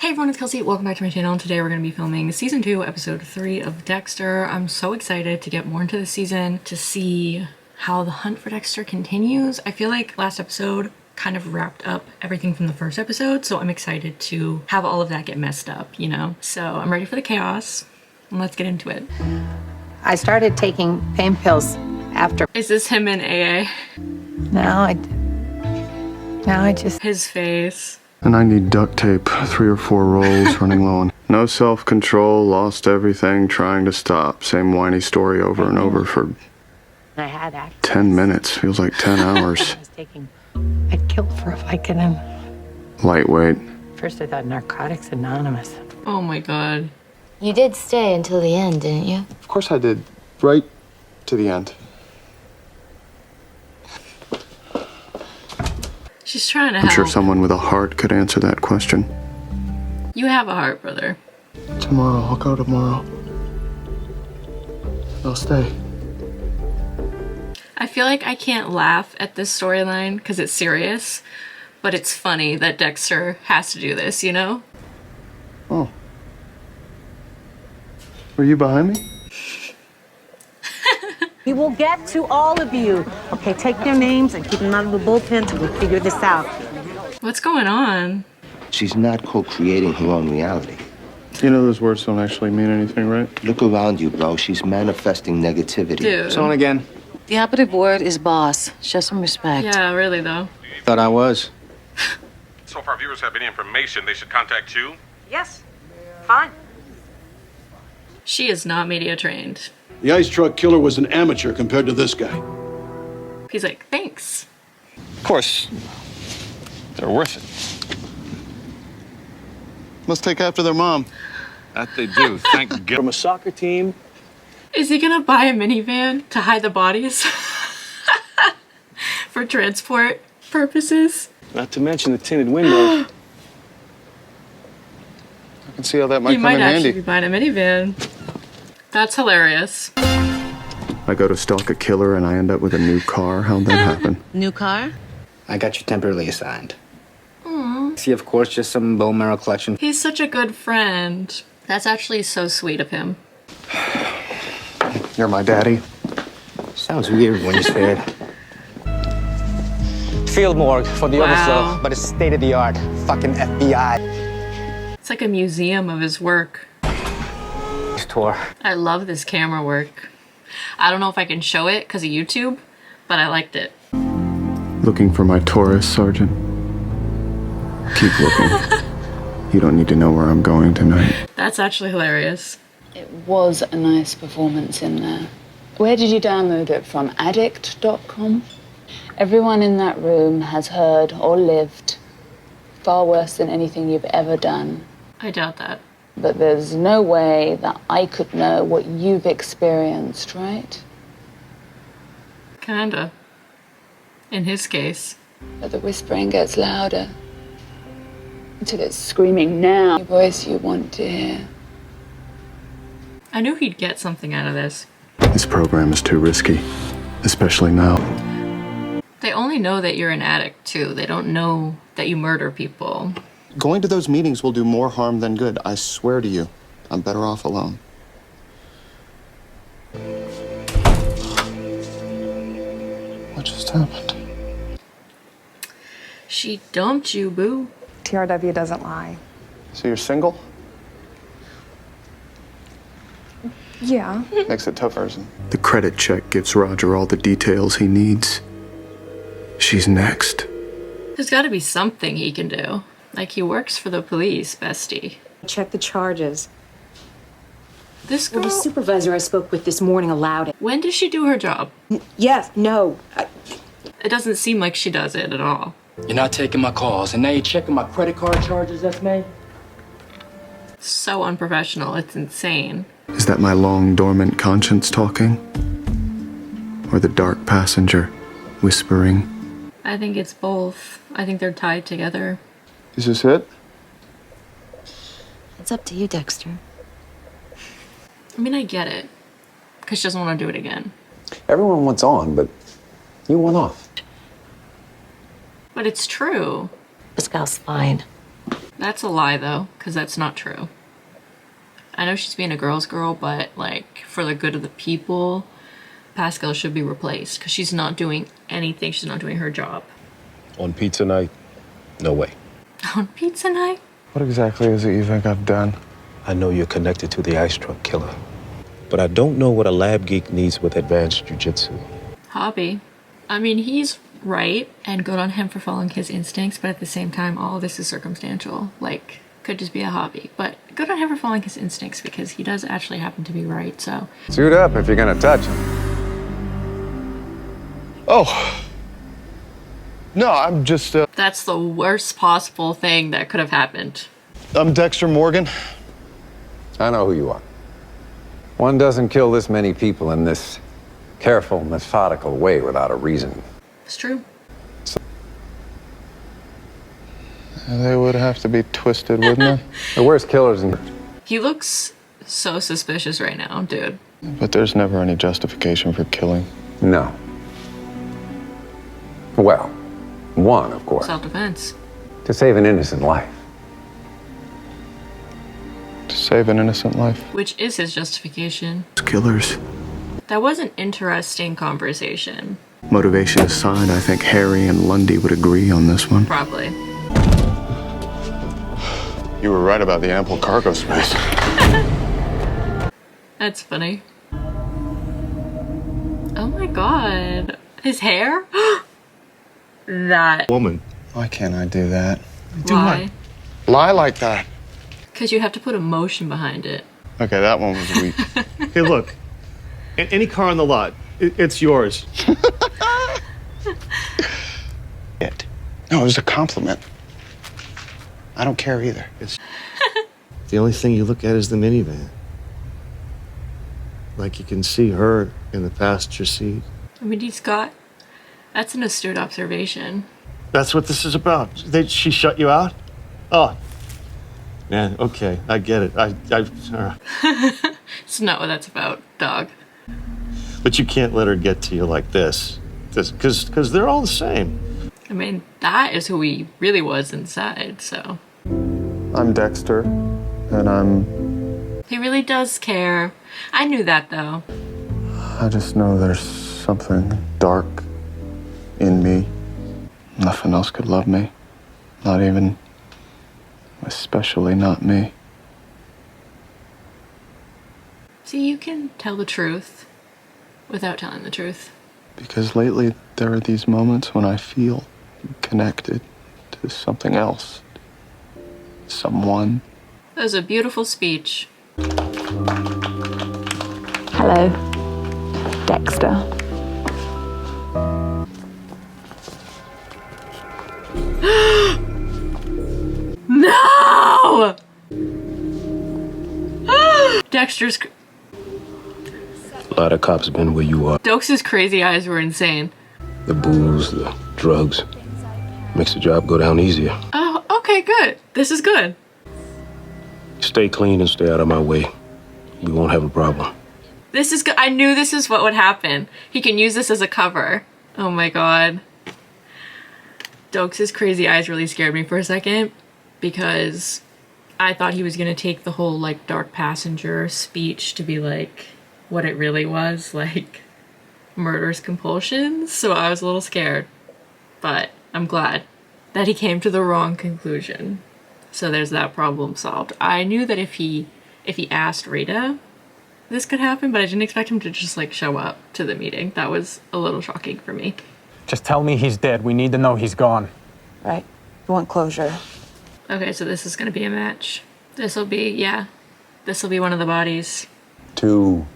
Hey everyone, it's Kelsey. Welcome back to my channel. Today we're going to be filming season 2, episode 3 of Dexter. I'm so excited to get more into the season to see how the hunt for Dexter continues. I feel like last episode kind of wrapped up everything from the first episode, so I'm excited to have all of that get messed up, you know? So I'm ready for the chaos, and let's get into it. I started taking pain pills after. Is this him in AA? Now I just... His face. And I need duct tape, 3 or 4 rolls, running low on. No self-control, lost everything, trying to stop. Same whiny story over and over for I had 10 minutes. Feels like 10 hours. I'd kill for a Vicodin. Lightweight. First I thought Narcotics Anonymous. Oh my god. You did stay until the end, didn't you? Of course I did. Right to the end. She's trying to I'm help. sure someone with a heart could answer that question. You have a heart, brother. Tomorrow. I'll go tomorrow. I'll stay. I feel like I can't laugh at this storyline because it's serious, but it's funny that Dexter has to do this, you know? Oh. Were you behind me? We will get to all of you. Okay, take their names and keep them out of the bullpen till we figure this out. What's going on? She's not co-creating her own reality. You know those words don't actually mean anything, right? Look around you, bro. She's manifesting negativity. Dude. On again. The operative word is boss. Show some respect. Yeah, really though. Thought I was. So if our viewers have any information, they should contact you? Yes, fine. She is not media trained. The ice truck killer was an amateur compared to this guy. He's like, thanks. Of course. They're worth it. Must take after their mom. That they do, thank God. From a soccer team. Is he gonna buy a minivan to hide the bodies? For transport purposes? Not to mention the tinted windows. I can see how that might He come might in actually handy. be buying a minivan. That's hilarious. I go to stalk a killer and I end up with a new car. How'd that happen? New car? I got you temporarily assigned. See, of course, just some bone marrow collection. He's such a good friend. That's actually so sweet of him. You're my daddy. Sounds weird when you say it. Field morgue for the Wow. overflow, but it's state of the art. Fucking FBI. It's like a museum of his work. Tour. I love this camera work. I don't know if I can show it because of YouTube, but I liked it. Looking for my Taurus, Sergeant. Keep looking. You don't need to know where I'm going tonight. That's actually hilarious. It was a nice performance in there. Where did you download it from? Addict.com? Everyone in that room has heard or lived far worse than anything you've ever done. I doubt that. But there's no way that I could know what you've experienced, right? Kinda. In his case. But the whispering gets louder until it's screaming now. The voice you want to hear. I knew he'd get something out of this. This program is too risky, especially now. They only know that you're an addict, too. They don't know that you murder people. Going to those meetings will do more harm than good. I swear to you. I'm better off alone. What just happened? She dumped you, boo. TRW doesn't lie. So you're single? Yeah. Makes it tougher. The credit check gives Roger all the details he needs. She's next. There's gotta be something he can do. Like, he works for the police, bestie. Check the charges. This Well, girl... the supervisor I spoke with this morning allowed it. When does she do her job? Yes, no. It doesn't seem like she does it at all. You're not taking my calls, and now you're checking my credit card charges, that's me? So unprofessional, it's insane. Is that my long dormant conscience talking? Or the dark passenger whispering? I think it's both. I think they're tied together. Is this it? It's up to you, Dexter. I mean, I get it. Because she doesn't want to do it again. Everyone wants on, but you want off. But it's true. This gal's fine. That's a lie though, because that's not true. I know she's being a girl's girl, but like for the good of the people, Pascal should be replaced because she's not doing anything. She's not doing her job. On pizza night, no way. On pizza night? What exactly is it you think I've done? I know you're connected to the ice truck killer, but I don't know what a lab geek needs with advanced jujitsu. Hobby. I mean, he's right and good on him for following his instincts, but at the same time, all of this is circumstantial. Like, could just be a hobby, but good on him for following his instincts because he does actually happen to be right, so. Suit up if you're gonna touch him. Oh. No, I'm just, That's the worst possible thing that could have happened. I'm Dexter Morgan. I know who you are. One doesn't kill this many people in this careful, methodical way without a reason. It's true. They would have to be twisted, wouldn't they? The worst killers in... He looks so suspicious right now, dude. But there's never any justification for killing. No. Well, one, of course. Self-defense. To save an innocent life. To save an innocent life. Which is his justification. Killers. That was an interesting conversation. Motivation aside, I think Harry and Lundy would agree on this one. Probably. You were right about the ample cargo space. That's funny. Oh my god. His hair? That. Woman. Why can't I do that? Why? Lie like that. Because you have to put emotion behind it. Okay, that one was weak. Hey, look. Any car on the lot, it's yours. No, it was a compliment. I don't care either. The only thing you look at is the minivan. Like you can see her in the passenger seat. I mean, that's an astute observation. That's what this is about. She shut you out? Oh. Man, okay, I get it. It's not what that's about, dog. But you can't let her get to you like this. Because they're all the same. I mean, that is who he really was inside, so. I'm Dexter, and I'm... He really does care. I knew that, though. I just know there's something dark in me. Nothing else could love me. Not even... especially not me. See, you can tell the truth without telling the truth. Because lately, there are these moments when I feel connected to something else. Someone. That was a beautiful speech. Hello, Dexter. No! Dexter's... A lot of cops have been where you are. Dokes' crazy eyes were insane. The booze, the drugs, makes the job go down easier. Oh, okay, good. This is good. Stay clean and stay out of my way. We won't have a problem. This is good. I knew this is what would happen. He can use this as a cover. Oh my god. Dokes' crazy eyes really scared me for a second because I thought he was gonna take the whole like dark passenger speech to be like what it really was, like murderous compulsions. So I was a little scared, but I'm glad that he came to the wrong conclusion. So there's that problem solved. I knew that if he asked Rita, this could happen, but I didn't expect him to just like show up to the meeting. That was a little shocking for me. Just tell me he's dead. We need to know he's gone. Right. You want closure. Okay, so this is gonna be a match. This'll be one of the bodies. 2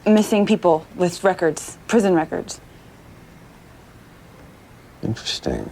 Missing people with records, prison records. Interesting.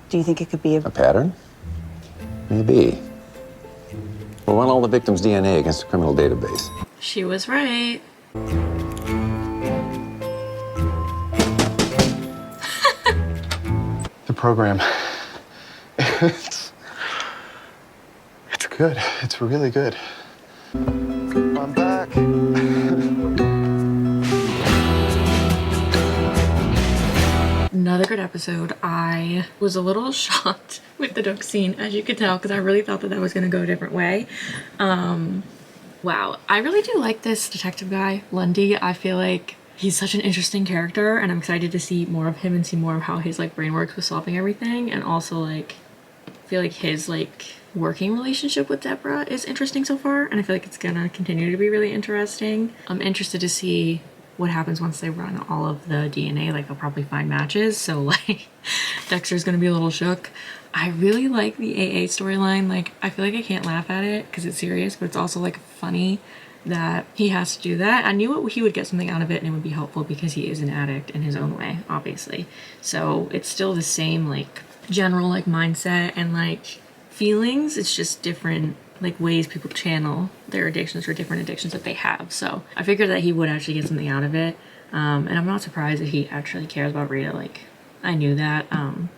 Do you think it could be A pattern? Maybe. We'll run all the victims' DNA against the criminal database. She was right. The program. It's good. It's really good. I'm back. Another good episode. I was a little shocked with the duck scene, as you could tell, because I really thought that that was going to go a different way. Wow, I really do like this detective guy, Lundy. I feel like he's such an interesting character, and I'm excited to see more of him and see more of how his like brain works with solving everything. And also like I feel like his like working relationship with Deborah is interesting so far, and I feel like it's gonna continue to be really interesting. I'm interested to see what happens once they run all of the DNA. Like they'll probably find matches, so like Dexter's gonna be a little shook. I really like the AA storyline. Like I feel like I can't laugh at it because it's serious, but it's also like funny that he has to do that. I knew he would get something out of it and it would be helpful because he is an addict in his own way, obviously. So it's still the same like general like mindset and like feelings. It's just different like ways people channel their addictions or different addictions that they have. So I figured that he would actually get something out of it. And I'm not surprised that he actually cares about Rita. Like I knew that. I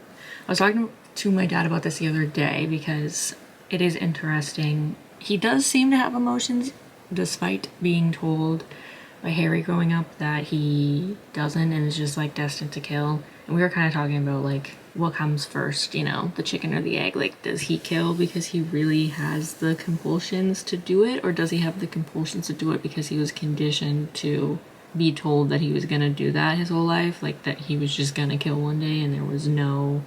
was talking to my dad about this the other day because it is interesting. He does seem to have emotions despite being told by Harry growing up that he doesn't and is just like destined to kill. And we were kind of talking about like what comes first, you know, the chicken or the egg. Like does he kill because he really has the compulsions to do it, or does he have the compulsions to do it because he was conditioned to be told that he was gonna do that his whole life, like that he was just gonna kill one day and there was no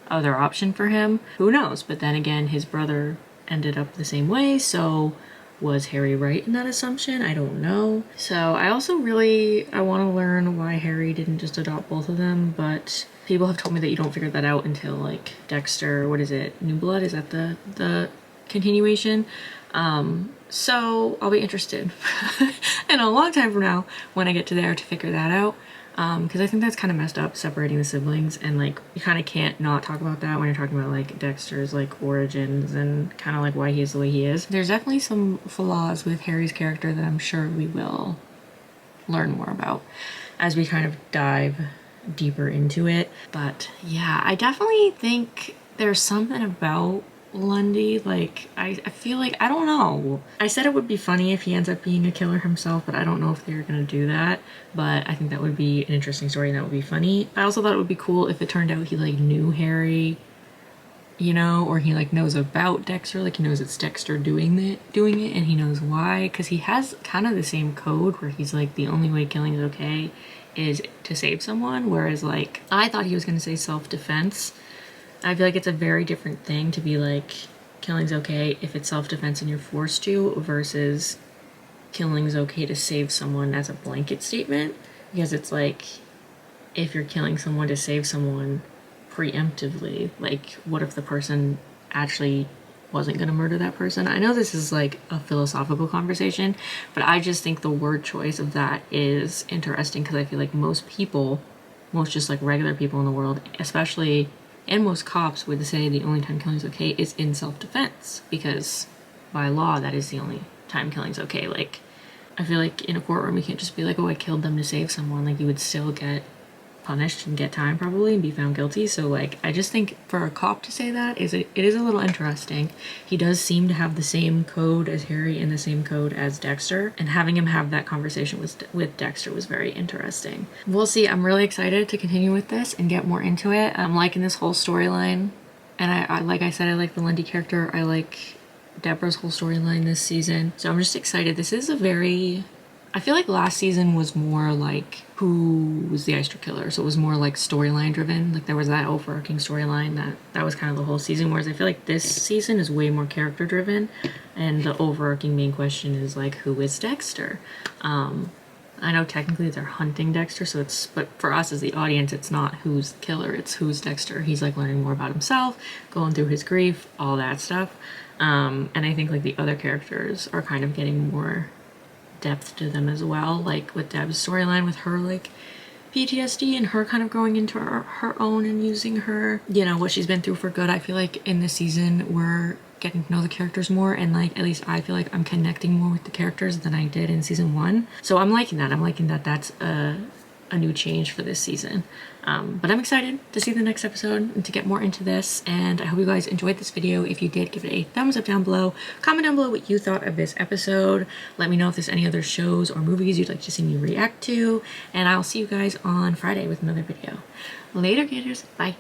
other option for him? Who knows? But then again, his brother ended up the same way, so was Harry right in that assumption? I don't know. So I also I want to learn why Harry didn't just adopt both of them, but people have told me that you don't figure that out until like Dexter, what is it, New Blood? Is that the continuation? So I'll be interested in a long time from now when I get to there to figure that out. Because I think that's kind of messed up, separating the siblings, and like you kind of can't not talk about that when you're talking about like Dexter's like origins and kind of like why he is the way he is. There's definitely some flaws with Harry's character that I'm sure we will learn more about as we kind of dive deeper into it. But yeah, I definitely think there's something about Lundy, like I feel like, I don't know, I said it would be funny if he ends up being a killer himself, but I don't know if they're gonna do that. But I think that would be an interesting story and that would be funny. I also thought it would be cool if it turned out he like knew Harry, you know, or he like knows about Dexter, like he knows it's Dexter doing it and he knows why, because he has kind of the same code where he's like the only way killing is okay is to save someone, whereas like I thought he was gonna say self-defense. I feel like it's a very different thing to be like killing's okay if it's self-defense and you're forced to, versus killing's okay to save someone as a blanket statement, because it's like if you're killing someone to save someone preemptively, like what if the person actually wasn't going to murder that person? I know this is like a philosophical conversation, but I just think the word choice of that is interesting, because I feel like most people, most just like regular people in the world, especially, and most cops would say the only time killing's okay is in self-defense, because by law that is the only time killing's okay. Like I feel like in a courtroom you can't just be like, oh, I killed them to save someone. Like you would still get punished and get time probably and be found guilty. So like I just think for a cop to say that it is a little interesting. He does seem to have the same code as Harry and the same code as Dexter, and having him have that conversation with Dexter was very interesting. We'll see. I'm really excited to continue with this and get more into it. I'm liking this whole storyline, and I like I said, I like the Lundy character. I like Deborah's whole storyline this season, so I'm just excited. This is a very, I feel like last season was more like who was the Easter killer, so it was more like storyline driven. Like there was that overarching storyline that was kind of the whole season, whereas I feel like this season is way more character driven, and the overarching main question is like, who is Dexter? I know technically they're hunting Dexter, so it's, but for us as the audience, it's not who's the killer, it's who's Dexter. He's like learning more about himself, going through his grief, all that stuff. And I think like the other characters are kind of getting more depth to them as well, like with Deb's storyline with her like PTSD and her kind of growing into her own and using her, you know, what she's been through for good. I feel like in this season we're getting to know the characters more, and like at least I feel like I'm connecting more with the characters than I did in season 1. So I'm liking that. I'm liking that that's a new change for this season. But I'm excited to see the next episode and to get more into this, and I hope you guys enjoyed this video. If you did, give it a thumbs up down below. Comment down below what you thought of this episode. Let me know if there's any other shows or movies you'd like to see me react to, and I'll see you guys on Friday with another video. Later, gators. Bye.